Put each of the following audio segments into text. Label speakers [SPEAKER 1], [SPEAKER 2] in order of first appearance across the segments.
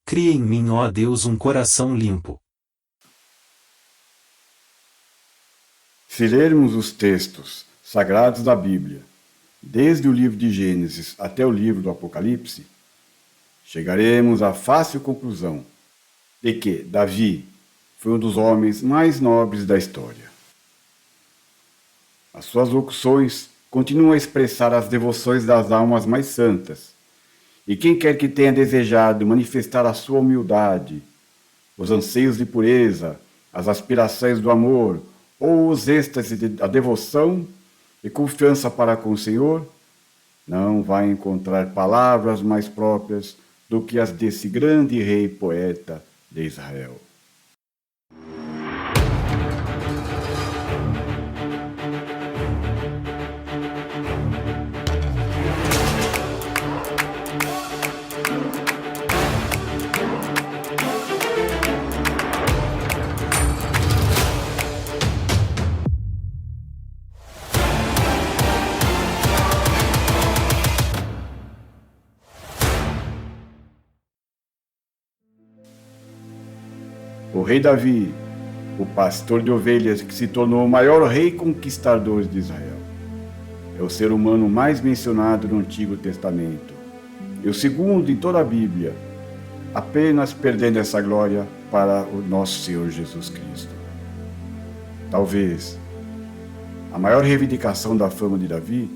[SPEAKER 1] Cria em mim, ó Deus, um coração limpo.
[SPEAKER 2] Se lermos os textos sagrados da Bíblia, desde o livro de Gênesis até o livro do Apocalipse, chegaremos à fácil conclusão de que Davi foi um dos homens mais nobres da história. As suas locuções continuam a expressar as devoções das almas mais santas, e quem quer que tenha desejado manifestar a sua humildade, os anseios de pureza, as aspirações do amor ou os êxtases da devoção e confiança para com o Senhor, não vai encontrar palavras mais próprias do que as desse grande rei poeta de Israel. O rei Davi, o pastor de ovelhas que se tornou o maior rei conquistador de Israel, é o ser humano mais mencionado no Antigo Testamento e o segundo em toda a Bíblia, apenas perdendo essa glória para o nosso Senhor Jesus Cristo. Talvez a maior reivindicação da fama de Davi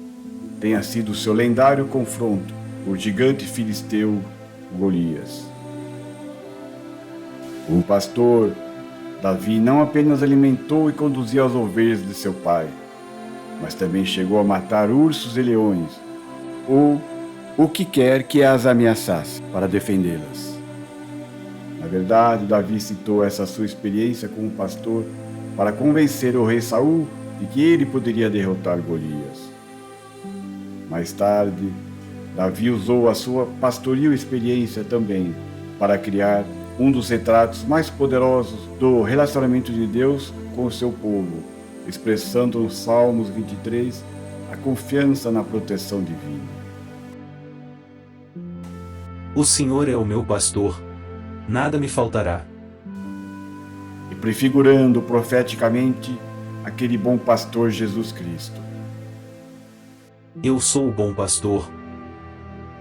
[SPEAKER 2] tenha sido o seu lendário confronto com o gigante filisteu Golias. O pastor Davi não apenas alimentou e conduzia as ovelhas de seu pai, mas também chegou a matar ursos e leões, ou o que quer que as ameaçasse para defendê-las. Na verdade, Davi citou essa sua experiência como pastor para convencer o rei Saul de que ele poderia derrotar Golias. Mais tarde, Davi usou a sua pastoril experiência também para criar um dos retratos mais poderosos do relacionamento de Deus com o seu povo, expressando nos Salmos 23 a confiança na proteção divina.
[SPEAKER 1] O Senhor é o meu pastor, nada me faltará.
[SPEAKER 2] E prefigurando profeticamente aquele bom pastor Jesus Cristo.
[SPEAKER 1] Eu sou o bom pastor.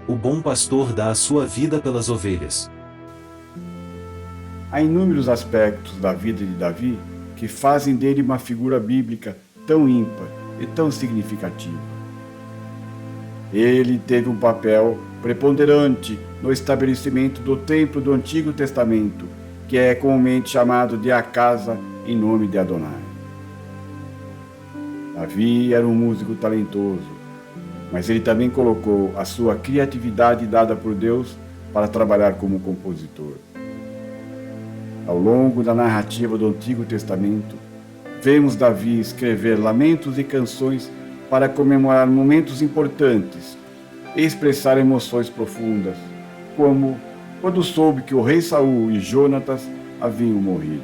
[SPEAKER 1] O bom pastor dá a sua vida pelas ovelhas.
[SPEAKER 2] Há inúmeros aspectos da vida de Davi que fazem dele uma figura bíblica tão ímpar e tão significativa. Ele teve um papel preponderante no estabelecimento do templo do Antigo Testamento, que é comumente chamado de a casa em nome de Adonai. Davi era um músico talentoso, mas ele também colocou a sua criatividade dada por Deus para trabalhar como compositor. Ao longo da narrativa do Antigo Testamento, vemos Davi escrever lamentos e canções para comemorar momentos importantes e expressar emoções profundas, como quando soube que o rei Saul e Jonatas haviam morrido.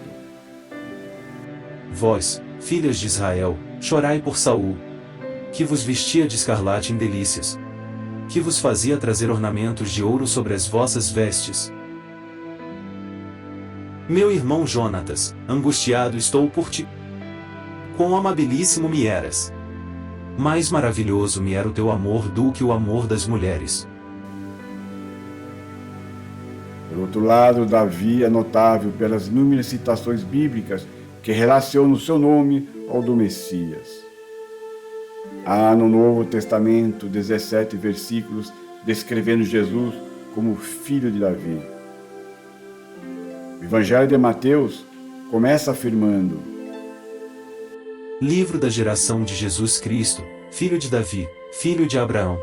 [SPEAKER 1] Vós, filhas de Israel, chorai por Saul, que vos vestia de escarlate em delícias, que vos fazia trazer ornamentos de ouro sobre as vossas vestes. Meu irmão Jonatas, angustiado estou por ti. Quão amabilíssimo me eras! Mais maravilhoso me era o teu amor do que o amor das mulheres.
[SPEAKER 2] Por outro lado, Davi é notável pelas inúmeras citações bíblicas que relacionam o seu nome ao do Messias. Há no Novo Testamento 17 versículos descrevendo Jesus como filho de Davi. O Evangelho de Mateus começa afirmando:
[SPEAKER 1] Livro da geração de Jesus Cristo, filho de Davi, filho de Abraão.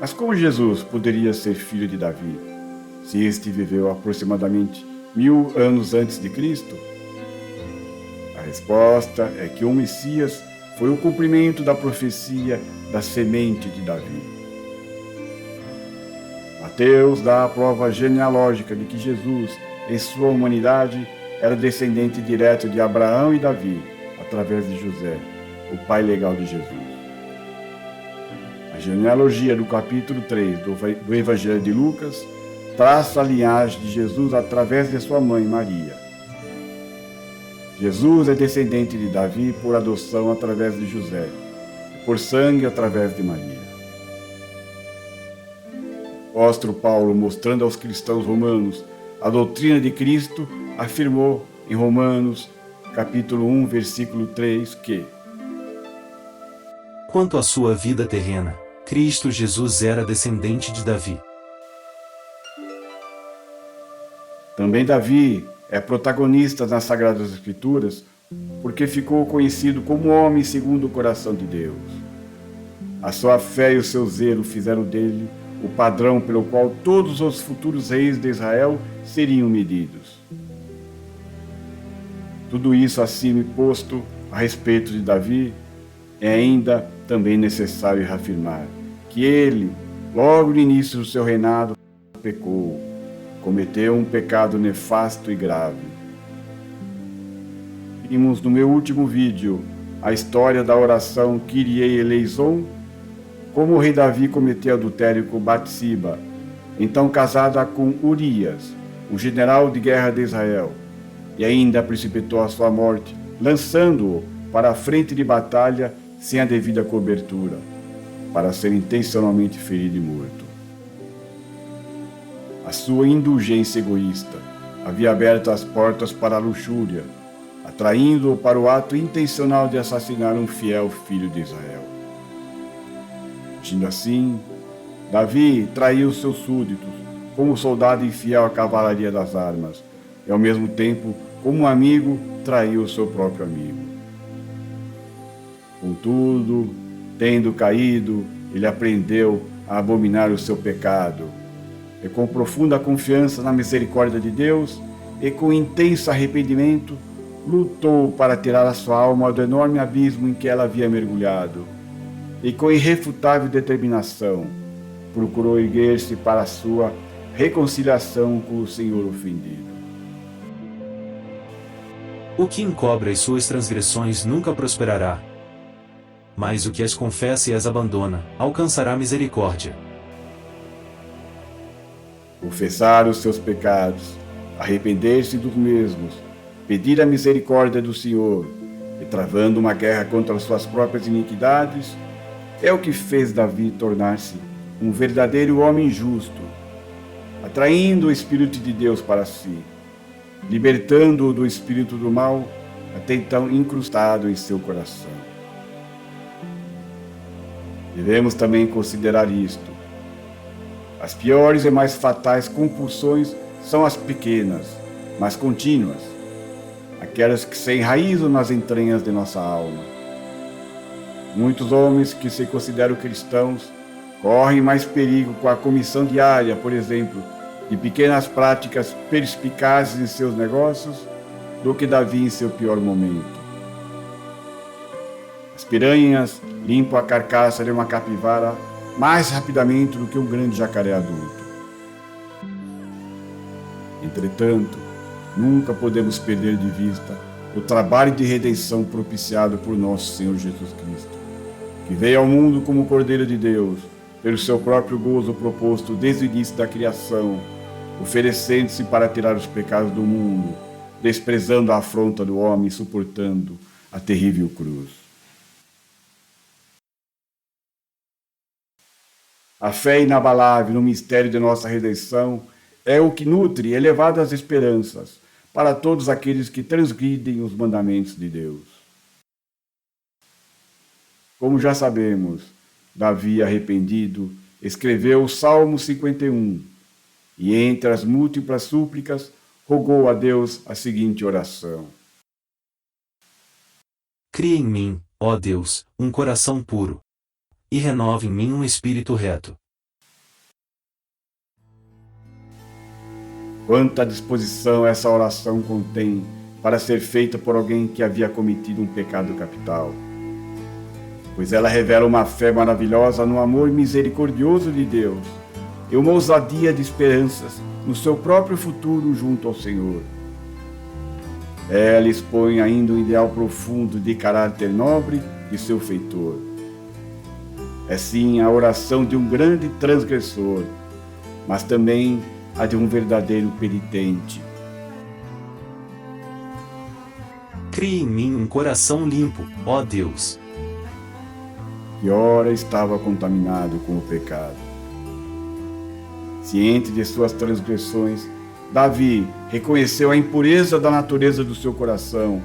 [SPEAKER 2] Mas como Jesus poderia ser filho de Davi, se este viveu aproximadamente 1000 anos antes de Cristo? A resposta é que o Messias foi o cumprimento da profecia da semente de Davi. Mateus dá a prova genealógica de que Jesus, em sua humanidade, era descendente direto de Abraão e Davi, através de José, o pai legal de Jesus. A genealogia do capítulo 3 do Evangelho de Lucas traça a linhagem de Jesus através de sua mãe Maria. Jesus é descendente de Davi por adoção através de José, e por sangue através de Maria. O apóstolo Paulo, mostrando aos cristãos romanos a doutrina de Cristo, afirmou em Romanos, capítulo 1, versículo 3, que:
[SPEAKER 1] quanto à sua vida terrena, Cristo Jesus era descendente de Davi.
[SPEAKER 2] Também Davi é protagonista nas Sagradas Escrituras porque ficou conhecido como homem segundo o coração de Deus. A sua fé e o seu zelo fizeram dele o padrão pelo qual todos os futuros reis de Israel seriam medidos. Tudo isso acima posto a respeito de Davi, é ainda também necessário reafirmar que ele, logo no início do seu reinado, pecou, cometeu um pecado nefasto e grave. Vimos no meu último vídeo a história da oração Kyrie eleison, como o rei Davi cometeu adultério com Batsiba, então casada com Urias, o general de guerra de Israel, e ainda precipitou a sua morte, lançando-o para a frente de batalha sem a devida cobertura, para ser intencionalmente ferido e morto. A sua indulgência egoísta havia aberto as portas para a luxúria, atraindo-o para o ato intencional de assassinar um fiel filho de Israel. Agindo assim, Davi traiu seus súditos como soldado infiel à cavalaria das armas, e ao mesmo tempo, como um amigo, traiu o seu próprio amigo. Contudo, tendo caído, ele aprendeu a abominar o seu pecado, e com profunda confiança na misericórdia de Deus e com intenso arrependimento, lutou para tirar a sua alma do enorme abismo em que ela havia mergulhado, e com irrefutável determinação, procurou erguer-se para a sua reconciliação com o Senhor ofendido.
[SPEAKER 1] O que encobre as suas transgressões nunca prosperará, mas o que as confessa e as abandona, alcançará misericórdia.
[SPEAKER 2] Confessar os seus pecados, arrepender-se dos mesmos, pedir a misericórdia do Senhor, e travando uma guerra contra as suas próprias iniquidades, é o que fez Davi tornar-se um verdadeiro homem justo, atraindo o Espírito de Deus para si, libertando-o do espírito do mal, até então incrustado em seu coração. Devemos também considerar isto. As piores e mais fatais compulsões são as pequenas, mas contínuas, aquelas que se enraizam nas entranhas de nossa alma. Muitos homens que se consideram cristãos correm mais perigo com a comissão diária, por exemplo, de pequenas práticas perspicazes em seus negócios, do que Davi em seu pior momento. As piranhas limpam a carcaça de uma capivara mais rapidamente do que um grande jacaré adulto. Entretanto, nunca podemos perder de vista o trabalho de redenção propiciado por nosso Senhor Jesus Cristo, que veio ao mundo como Cordeiro de Deus, pelo seu próprio gozo proposto desde o início da criação, oferecendo-se para tirar os pecados do mundo, desprezando a afronta do homem e suportando a terrível cruz. A fé inabalável no mistério de nossa redenção é o que nutre elevadas esperanças para todos aqueles que transgridem os mandamentos de Deus. Como já sabemos, Davi, arrependido, escreveu o Salmo 51 e, entre as múltiplas súplicas, rogou a Deus a seguinte oração:
[SPEAKER 1] Cria em mim, ó Deus, um coração puro, e renova em mim um espírito reto.
[SPEAKER 2] Quanta disposição essa oração contém para ser feita por alguém que havia cometido um pecado capital, pois ela revela uma fé maravilhosa no amor misericordioso de Deus e uma ousadia de esperanças no seu próprio futuro junto ao Senhor. Ela expõe ainda um ideal profundo de caráter nobre de seu feitor. É sim a oração de um grande transgressor, mas também a de um verdadeiro penitente.
[SPEAKER 1] Crie em mim um coração limpo, ó Deus.
[SPEAKER 2] Que ora estava contaminado com o pecado. Ciente de suas transgressões, Davi reconheceu a impureza da natureza do seu coração,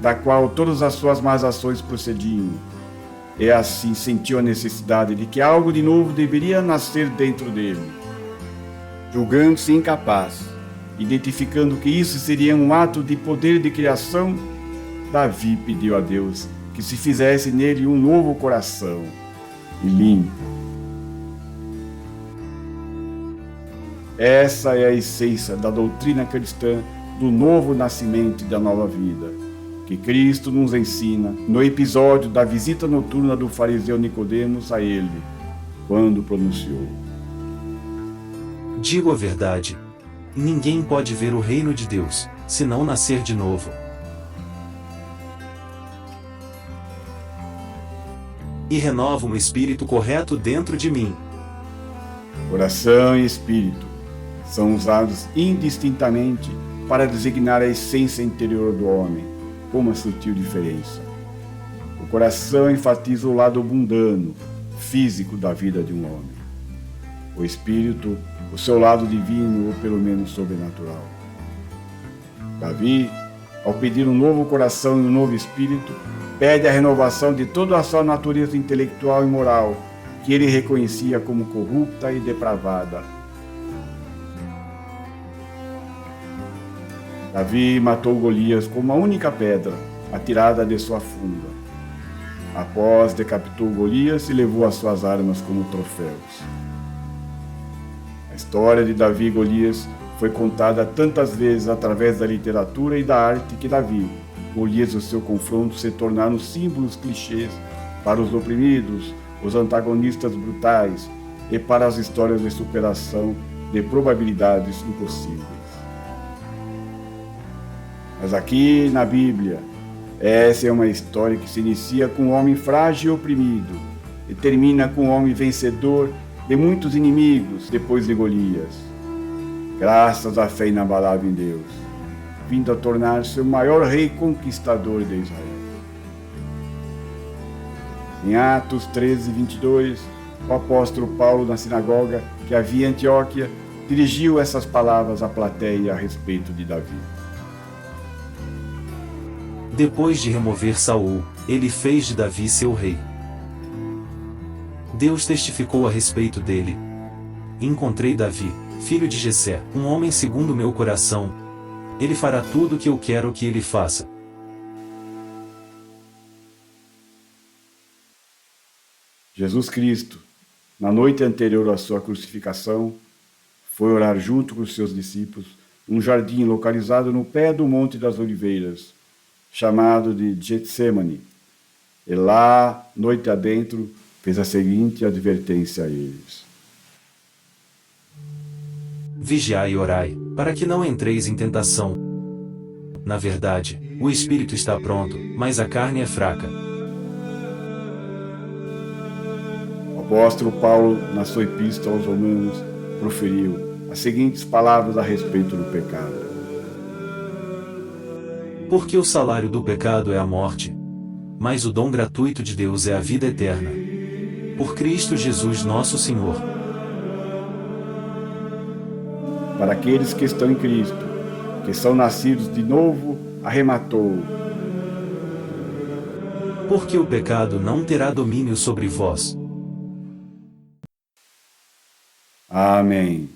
[SPEAKER 2] da qual todas as suas más ações procediam, e assim sentiu a necessidade de que algo de novo deveria nascer dentro dele. Julgando-se incapaz, identificando que isso seria um ato de poder de criação, Davi pediu a Deus que se fizesse nele um novo coração e limpo. Essa é a essência da doutrina cristã do novo nascimento e da nova vida, que Cristo nos ensina no episódio da visita noturna do fariseu Nicodemos a ele, quando pronunciou:
[SPEAKER 1] Digo a verdade, ninguém pode ver o reino de Deus, se não nascer de novo. E renova um espírito correto dentro de mim.
[SPEAKER 2] Coração e espírito são usados indistintamente para designar a essência interior do homem, com uma sutil diferença. O coração enfatiza o lado mundano, físico da vida de um homem. O espírito, o seu lado divino ou pelo menos sobrenatural. Davi, ao pedir um novo coração e um novo espírito, pede a renovação de toda a sua natureza intelectual e moral, que ele reconhecia como corrupta e depravada. Davi matou Golias com uma única pedra, atirada de sua funda. Após decapitou Golias e levou as suas armas como troféus. A história de Davi e Golias foi contada tantas vezes através da literatura e da arte que Davi, Golias e o seu confronto se tornaram símbolos clichês para os oprimidos, os antagonistas brutais e para as histórias de superação de probabilidades impossíveis. Mas aqui na Bíblia, essa é uma história que se inicia com um homem frágil e oprimido e termina com um homem vencedor de muitos inimigos depois de Golias, graças à fé inabalável em Deus, vindo a tornar-se o maior rei conquistador de Israel. Em Atos 13, 22, o apóstolo Paulo, na sinagoga que havia em Antioquia, dirigiu essas palavras à plateia a respeito de Davi.
[SPEAKER 1] Depois de remover Saul, ele fez de Davi seu rei. Deus testificou a respeito dele. Encontrei Davi, filho de Jessé, um homem segundo o meu coração. Ele fará tudo o que eu quero que ele faça.
[SPEAKER 2] Jesus Cristo, na noite anterior à sua crucificação, foi orar junto com os seus discípulos num jardim localizado no pé do Monte das Oliveiras, chamado de Getsêmani. E lá, noite adentro, fez a seguinte advertência a eles:
[SPEAKER 1] Vigiai e orai, para que não entreis em tentação. Na verdade, o espírito está pronto, mas a carne é fraca.
[SPEAKER 2] O apóstolo Paulo, na sua epístola aos Romanos, proferiu as seguintes palavras a respeito do pecado:
[SPEAKER 1] Porque o salário do pecado é a morte, mas o dom gratuito de Deus é a vida eterna. Por Cristo Jesus nosso Senhor.
[SPEAKER 2] Para aqueles que estão em Cristo, que são nascidos de novo, arrematou:
[SPEAKER 1] Porque o pecado não terá domínio sobre vós.
[SPEAKER 2] Amém.